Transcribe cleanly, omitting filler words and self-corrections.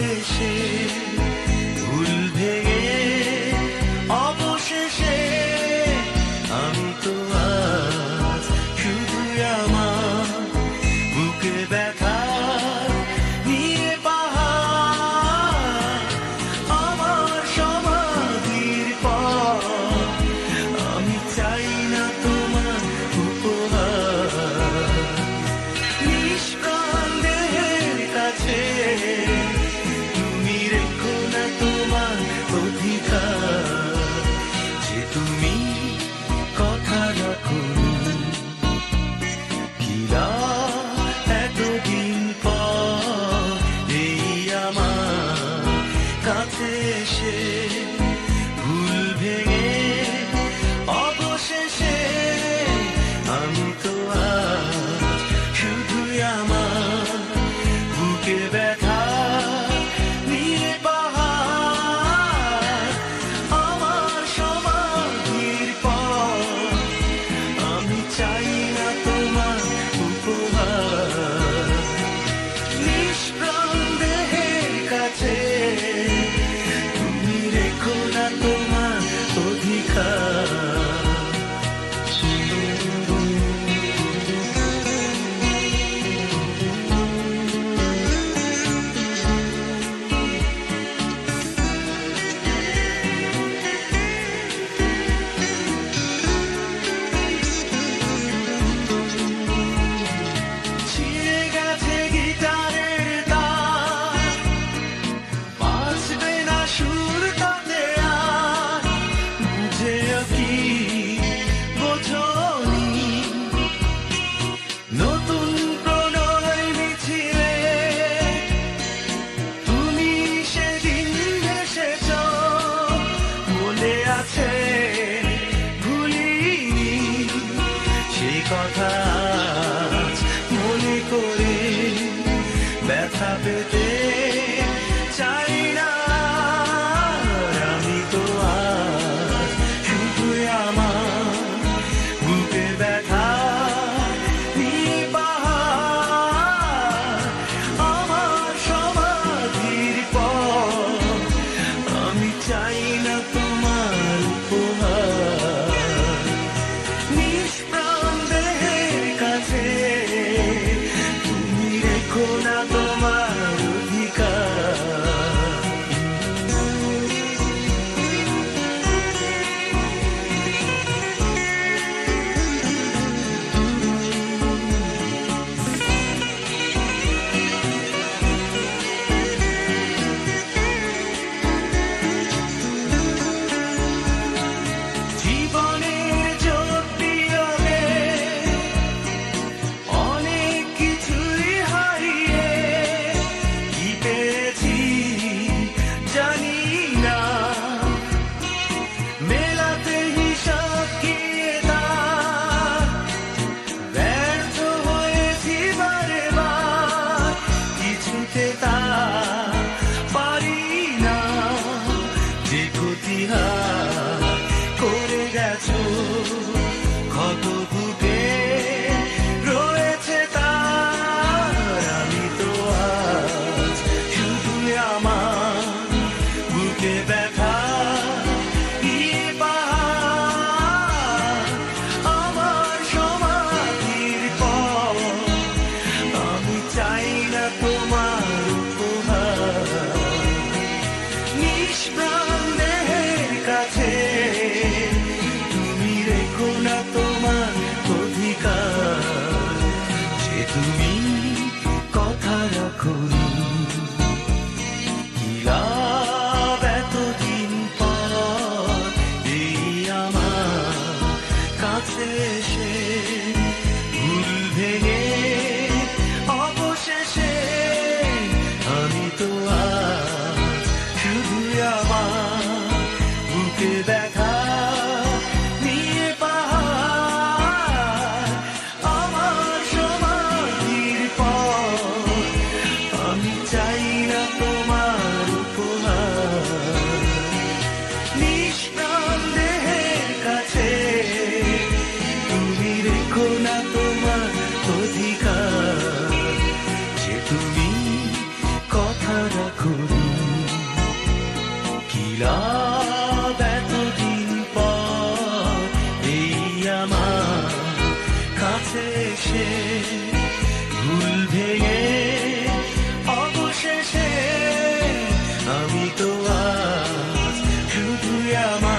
এসে ভুল ভেঙে অবশেষে আমি তো আজ শুধু আমার বুকে ব্যথা নিয়ে পাহাড় আমার সমাধির পর আমি চাই না তোমার উপহার নিষ্প্রাণ দেহের কাছে তুমি রেখো না তোমার অধিকার যে তুমি কথা রাখো কিলা এতদিন পর এই আমার কাছে এসে ভুল ভেঙে অবশেষে আমি তো আজ শুধুই আমার বুকে ব্যথা নিয়ে পাহাড় আমার সমাধির পর আমি চাই না তোমার উপহার নিষ্প্রাণ দেহের কাছে তুমি রেখো না তোমার অধিকার ছিঁড়ে গেছে গিটারের তার বাজবে না সুর তাতে আর বুঝেও কি বোঝনি নতুন প্রণয় মিছিলে তুমি সেদিন এসেছ মনে আছে ভুলিনি সে কথা আজ মনে করে ব্যথা পেতে চাই না আমি তো আজ শুধুই আমার বুকে ব্যথা নিয়ে পাহাড় আমার সমাধির পর আমি চাই না তোমার উপহার নিষ্প্রাণ দেহের কাছে তুমি রেখো না তোমার অধিকার জীবনের জোর বিয়োগে অনেক কিছুই হারিয়ে কি পেয়েছি জানি না মেলাতে হিসাব কি তার ব্যর্থ হয়েছি বারে বার কিছুতে তা পারি না যে ক্ষতি করে গেছো ক্ষত বুকে রয়েছে তার আমি তো আজ শুধুই আমার বুকে ব্যথা নিয়ে পাহাড় আমার সমাধির পর আমি চাই না তোমার উপহার নিষ্প্রাণ দেহের কাছে তুমি রেখো না তোমার কাছে এসে ভুল ভেঙে অবশেষে আমি তো আজ শুধুই আমার